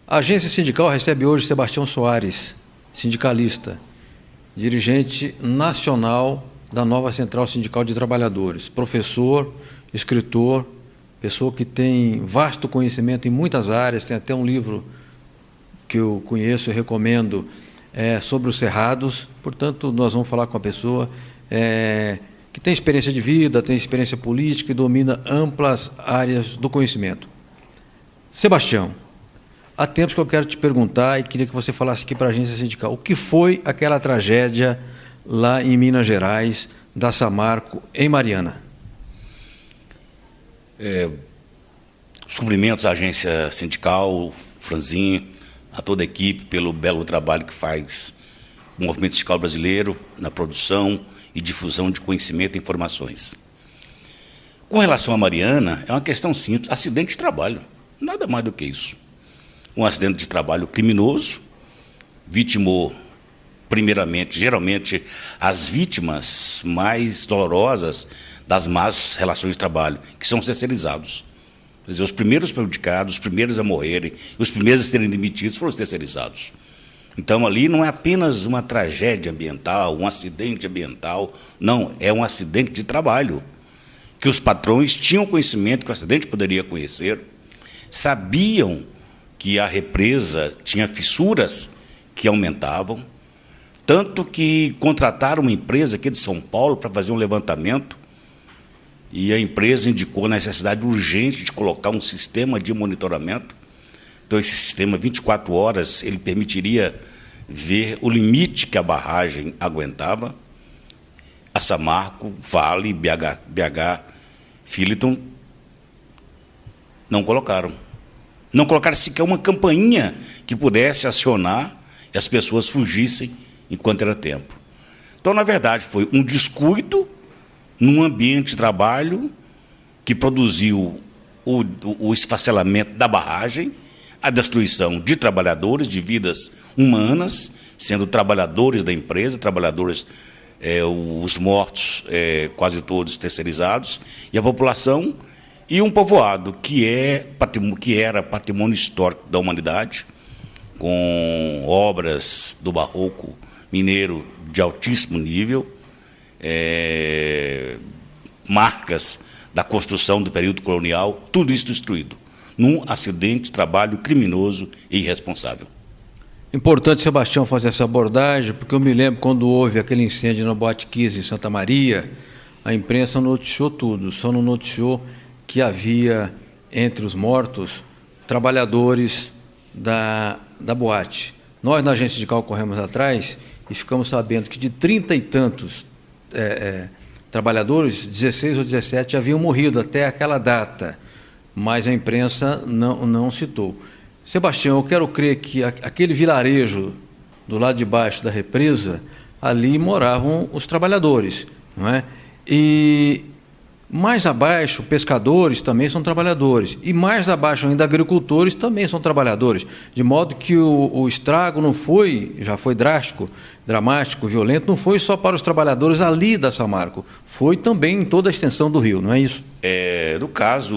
A agência sindical recebe hoje Sebastião Soares, sindicalista, dirigente nacional da nova Central Sindical de Trabalhadores, professor, escritor, pessoa que tem vasto conhecimento em muitas áreas, tem até um livro que eu conheço e recomendo sobre os cerrados. Portanto, nós vamos falar com a pessoa que tem experiência de vida, tem experiência política e domina amplas áreas do conhecimento. Sebastião, há tempos que eu quero te perguntar e queria que você falasse aqui para a agência sindical. O que foi aquela tragédia lá em Minas Gerais, da Samarco, em Mariana? Os cumprimentos à agência sindical, Franzinho, a toda a equipe, pelo belo trabalho que faz o movimento sindical brasileiro na produção e difusão de conhecimento e informações. Com relação a Mariana, é uma questão simples, acidente de trabalho, nada mais do que isso. Um acidente de trabalho criminoso, vitimou, primeiramente, geralmente, as vítimas mais dolorosas das más relações de trabalho, que são os terceirizados. Quer dizer, os primeiros prejudicados, os primeiros a morrerem, os primeiros a serem demitidos foram os terceirizados. Então, ali não é apenas uma tragédia ambiental, um acidente ambiental, não, é um acidente de trabalho, que os patrões tinham conhecimento que o acidente poderia acontecer, sabiam que a represa tinha fissuras que aumentavam, tanto que contrataram uma empresa aqui de São Paulo para fazer um levantamento, e a empresa indicou a necessidade urgente de colocar um sistema de monitoramento. Então, esse sistema, 24 horas, ele permitiria ver o limite que a barragem aguentava. A Samarco, Vale, BH, Filiton, não colocaram. Não colocaram sequer uma campainha que pudesse acionar e as pessoas fugissem enquanto era tempo. Então, na verdade, foi um descuido num ambiente de trabalho que produziu o esfacelamento da barragem, a destruição de trabalhadores, de vidas humanas, sendo trabalhadores da empresa, trabalhadores, os mortos, quase todos terceirizados, e a população, e um povoado que era patrimônio histórico da humanidade, com obras do barroco mineiro de altíssimo nível, marcas da construção do período colonial, tudo isso destruído, num acidente de trabalho criminoso e irresponsável. Importante, Sebastião, fazer essa abordagem, porque eu me lembro quando houve aquele incêndio na Boate Kiss em Santa Maria, a imprensa noticiou tudo, só não noticiou que havia entre os mortos trabalhadores da boate. Nós, na agência sindical, corremos atrás e ficamos sabendo que de 30 e tantos trabalhadores, 16 ou 17 haviam morrido até aquela data, mas a imprensa não citou. Sebastião, eu quero crer que aquele vilarejo do lado de baixo da represa, ali moravam os trabalhadores, não é? E mais abaixo, pescadores também são trabalhadores. E mais abaixo ainda, agricultores também são trabalhadores. De modo que o estrago não foi, já foi drástico, dramático, violento, não foi só para os trabalhadores ali da Samarco, foi também em toda a extensão do rio, não é isso? No caso,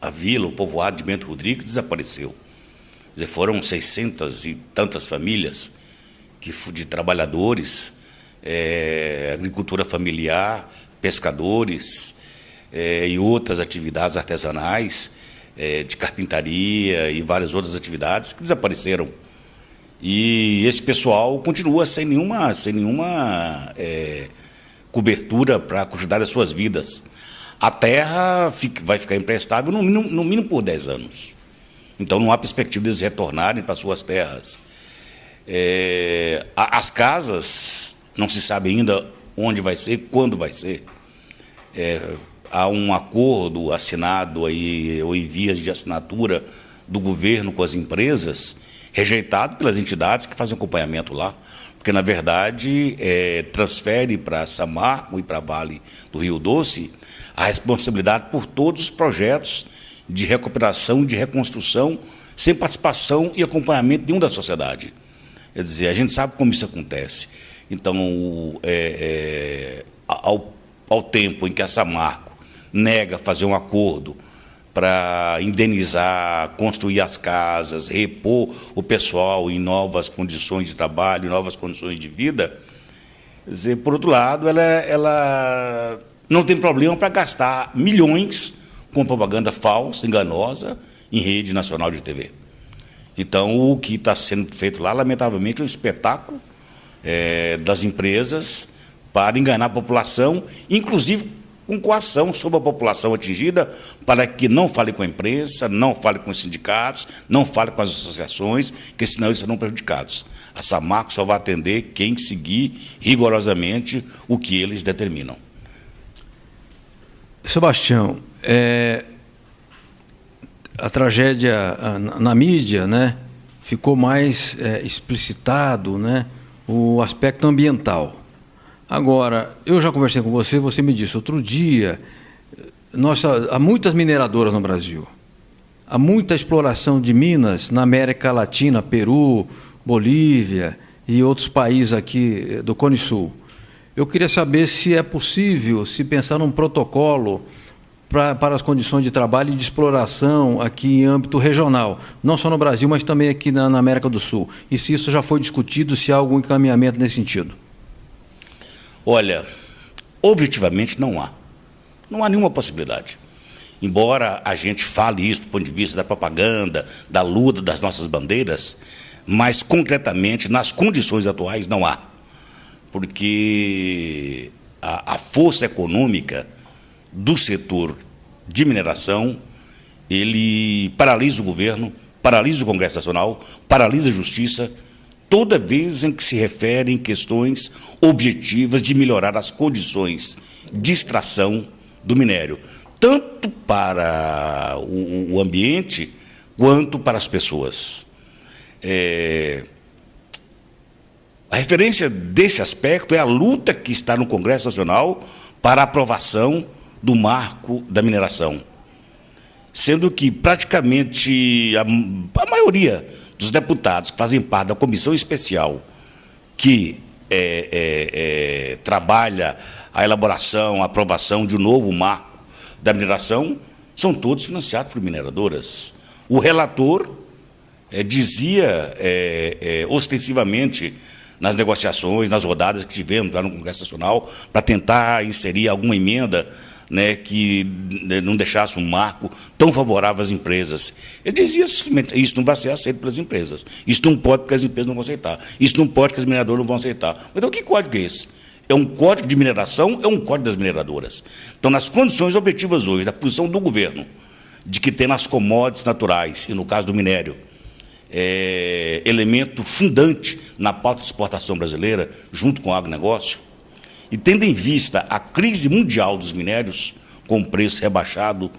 a vila, o povoado de Bento Rodrigues desapareceu. Quer dizer, foram 600 e tantas famílias de trabalhadores, agricultura familiar, pescadores e outras atividades artesanais, de carpintaria e várias outras atividades que desapareceram. E esse pessoal continua sem nenhuma cobertura para a continuidade das suas vidas. A terra vai ficar imprestável no mínimo por 10 anos. Então não há perspectiva de eles retornarem para suas terras. As casas, não se sabe ainda onde vai ser, quando vai ser. Há um acordo assinado aí, ou em vias de assinatura do governo com as empresas, rejeitado pelas entidades que fazem acompanhamento lá, porque, na verdade, transfere para Samarco e para Vale do Rio Doce a responsabilidade por todos os projetos de recuperação e de reconstrução, sem participação e acompanhamento nenhum da sociedade. Quer dizer, a gente sabe como isso acontece. Então, ao ao tempo em que a Samarco nega fazer um acordo para indenizar, construir as casas, repor o pessoal em novas condições de trabalho, em novas condições de vida, quer dizer, por outro lado, ela não tem problema para gastar milhões com propaganda falsa, enganosa, em rede nacional de TV. Então, o que está sendo feito lá, lamentavelmente, é um espetáculo das empresas para enganar a população, inclusive com coação sobre a população atingida, para que não fale com a imprensa, não fale com os sindicatos, não fale com as associações, porque senão eles serão prejudicados. A Samarco só vai atender quem seguir rigorosamente o que eles determinam. Sebastião, a tragédia na mídia, né, ficou mais explicitado, né, o aspecto ambiental. Agora, eu já conversei com você, você me disse outro dia, há muitas mineradoras no Brasil, há muita exploração de minas na América Latina, Peru, Bolívia e outros países aqui do Cone Sul. Eu queria saber se é possível se pensar num protocolo para as condições de trabalho e de exploração aqui em âmbito regional, não só no Brasil, mas também aqui na América do Sul. E se isso já foi discutido, se há algum encaminhamento nesse sentido. Olha, objetivamente não há. Não há nenhuma possibilidade. Embora a gente fale isso do ponto de vista da propaganda, da luta das nossas bandeiras, mas concretamente, nas condições atuais, não há. Porque a força econômica do setor de mineração, ele paralisa o governo, paralisa o Congresso Nacional, paralisa a Justiça, toda vez em que se refere em questões objetivas de melhorar as condições de extração do minério, tanto para o ambiente quanto para as pessoas. A referência desse aspecto é a luta que está no Congresso Nacional para a aprovação do marco da mineração, sendo que praticamente a maioria dos deputados que fazem parte da comissão especial que trabalha a elaboração, a aprovação de um novo marco da mineração, são todos financiados por mineradoras. O relator dizia ostensivamente nas negociações, nas rodadas que tivemos lá no Congresso Nacional, para tentar inserir alguma emenda, né, que não deixasse um marco tão favorável às empresas. Ele dizia simplesmente, isso não vai ser aceito pelas empresas. Isso não pode porque as empresas não vão aceitar. Isso não pode porque as mineradoras não vão aceitar. Então, que código é esse? É um código de mineração, é um código das mineradoras. Então, nas condições objetivas hoje, da posição do governo, de que tem nas commodities naturais, e no caso do minério, elemento fundante na pauta de exportação brasileira, junto com o agronegócio, e tendo em vista a crise mundial dos minérios, com preço rebaixado,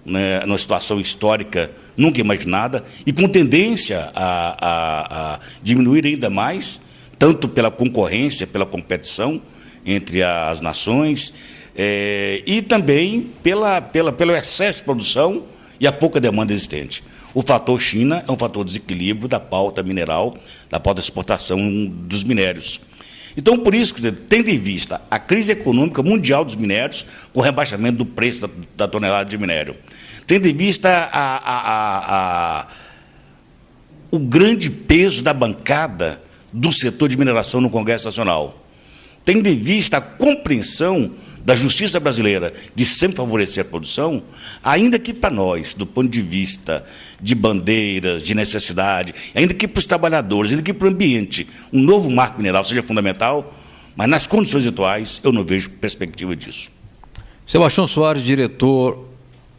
né, numa situação histórica nunca imaginada, e com tendência a diminuir ainda mais, tanto pela concorrência, pela competição entre as nações, e também pelo excesso de produção e a pouca demanda existente. O fator China é um fator de desequilíbrio da pauta mineral, da pauta de exportação dos minérios. Então, por isso, tendo em vista a crise econômica mundial dos minérios, com o rebaixamento do preço da tonelada de minério, tendo em vista o grande peso da bancada do setor de mineração no Congresso Nacional, tendo em vista a compreensão da justiça brasileira de sempre favorecer a produção, ainda que para nós, do ponto de vista de bandeiras, de necessidade, ainda que para os trabalhadores, ainda que para o ambiente, um novo marco mineral seja fundamental, mas nas condições atuais eu não vejo perspectiva disso. Sebastião Soares, diretor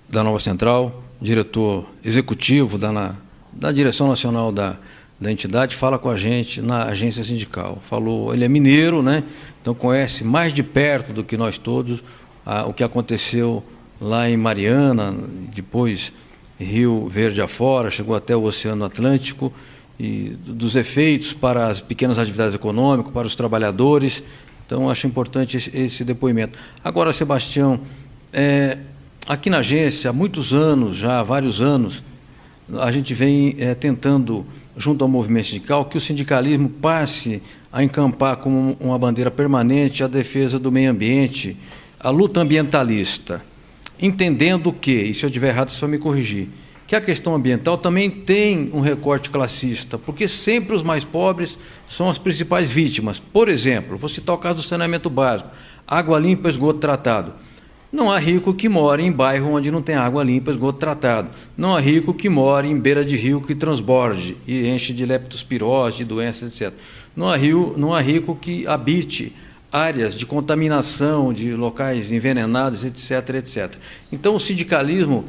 da Nova Central, diretor executivo da Direção Nacional da entidade, fala com a gente na agência sindical. Falou, ele é mineiro, né? Então conhece mais de perto do que nós todos o que aconteceu lá em Mariana, depois Rio Verde afora, chegou até o Oceano Atlântico, e dos efeitos para as pequenas atividades econômicas, para os trabalhadores. Então, acho importante esse depoimento. Agora, Sebastião, aqui na agência, há muitos anos, já há vários anos, a gente vem tentando, junto ao movimento sindical, que o sindicalismo passe a encampar como uma bandeira permanente a defesa do meio ambiente, a luta ambientalista, entendendo que, e se eu estiver errado, você vai me corrigir, que a questão ambiental também tem um recorte classista, porque sempre os mais pobres são as principais vítimas. Por exemplo, vou citar o caso do saneamento básico, água limpa, esgoto tratado. Não há rico que mora em bairro onde não tem água limpa, esgoto tratado. Não há rico que mora em beira de rio que transborde e enche de leptospirose, de doenças, etc. Não há rico que habite áreas de contaminação, de locais envenenados, etc., etc. Então, o sindicalismo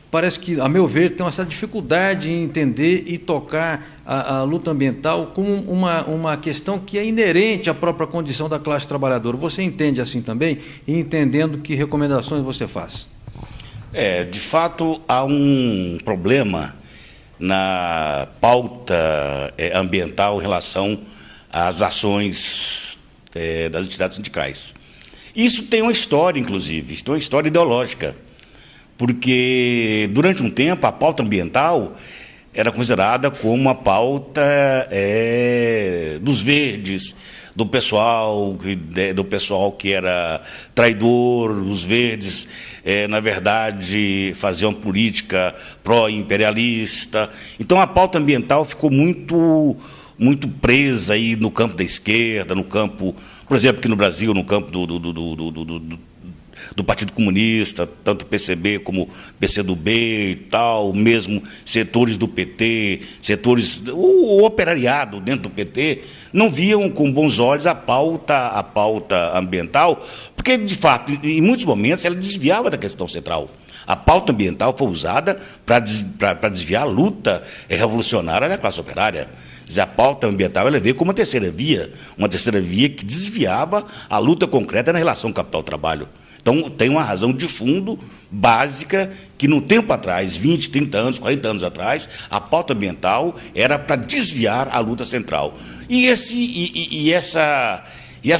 parece que, a meu ver, tem uma certa dificuldade em entender e tocar a luta ambiental como uma questão que é inerente à própria condição da classe trabalhadora. Você entende assim também? E entendendo que recomendações você faz? De fato, há um problema na pauta ambiental em relação às ações das entidades sindicais. Isso tem uma história, inclusive, isso tem uma história ideológica, porque durante um tempo a pauta ambiental era considerada como a pauta dos verdes, do pessoal que era traidor. Os verdes, na verdade, faziam política pró-imperialista. Então a pauta ambiental ficou muito presa aí no campo da esquerda, no campo, por exemplo, aqui no Brasil, no campo do Partido Comunista, tanto o PCB como o PCdoB e tal, mesmo setores do PT, o operariado dentro do PT, não viam com bons olhos a pauta ambiental, porque, de fato, em muitos momentos, ela desviava da questão central. A pauta ambiental foi usada para desviar a luta revolucionária da classe operária. A pauta ambiental ela veio como uma terceira via que desviava a luta concreta na relação capital-trabalho. Então, tem uma razão de fundo básica que, no tempo atrás, 20, 30 anos, 40 anos atrás, a pauta ambiental era para desviar a luta central. E essa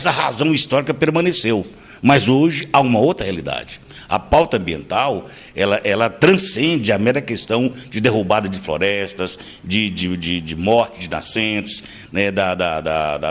razão histórica permaneceu. Mas hoje há uma outra realidade. A pauta ambiental, ela transcende a mera questão de derrubada de florestas, de morte de nascentes, né,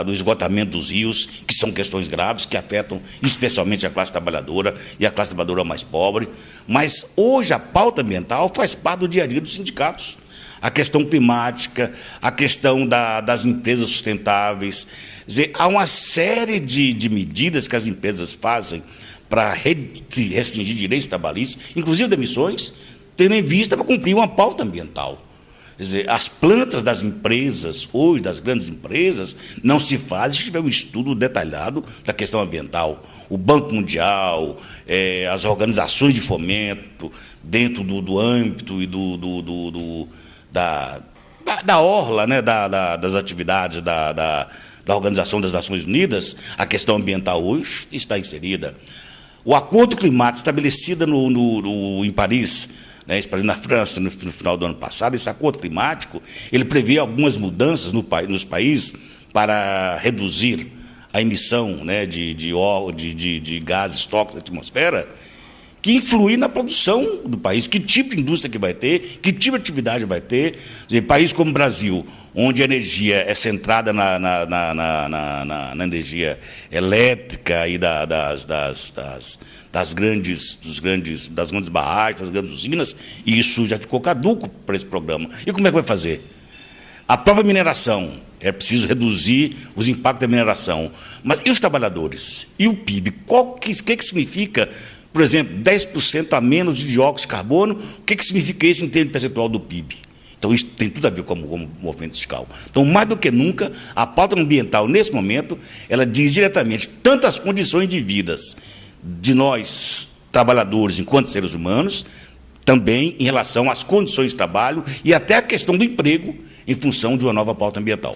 do esgotamento dos rios, que são questões graves, que afetam especialmente a classe trabalhadora e a classe trabalhadora mais pobre. Mas hoje a pauta ambiental faz parte do dia a dia dos sindicatos. A questão climática, a questão das empresas sustentáveis. Quer dizer, há uma série de medidas que as empresas fazem para restringir direitos trabalhistas, inclusive demissões, tendo em vista para cumprir uma pauta ambiental. Quer dizer, as plantas das empresas, hoje, das grandes empresas, não se faz se tiver um estudo detalhado da questão ambiental. O Banco Mundial, as organizações de fomento, dentro do âmbito e da orla, né, das atividades da Organização das Nações Unidas, a questão ambiental hoje está inserida. O acordo climático estabelecido em Paris, né, na França, no final do ano passado, esse acordo climático, ele prevê algumas mudanças nos países para reduzir a emissão, né, de gases tóxicos na atmosfera, que influir na produção do país, que tipo de indústria que vai ter, que tipo de atividade vai ter. Quer dizer, país como o Brasil, onde a energia é centrada na energia elétrica e das grandes barragens, das grandes usinas, e isso já ficou caduco para esse programa. E como é que vai fazer? A própria mineração, é preciso reduzir os impactos da mineração. Mas e os trabalhadores? E o PIB? O que significa, por exemplo, 10% a menos de dióxido de carbono? O que significa isso em termos percentual do PIB? Então, isso tem tudo a ver com o movimento fiscal. Então, mais do que nunca, a pauta ambiental, nesse momento, ela diz diretamente tanto as condições de vida de nós, trabalhadores, enquanto seres humanos, também em relação às condições de trabalho e até a questão do emprego em função de uma nova pauta ambiental.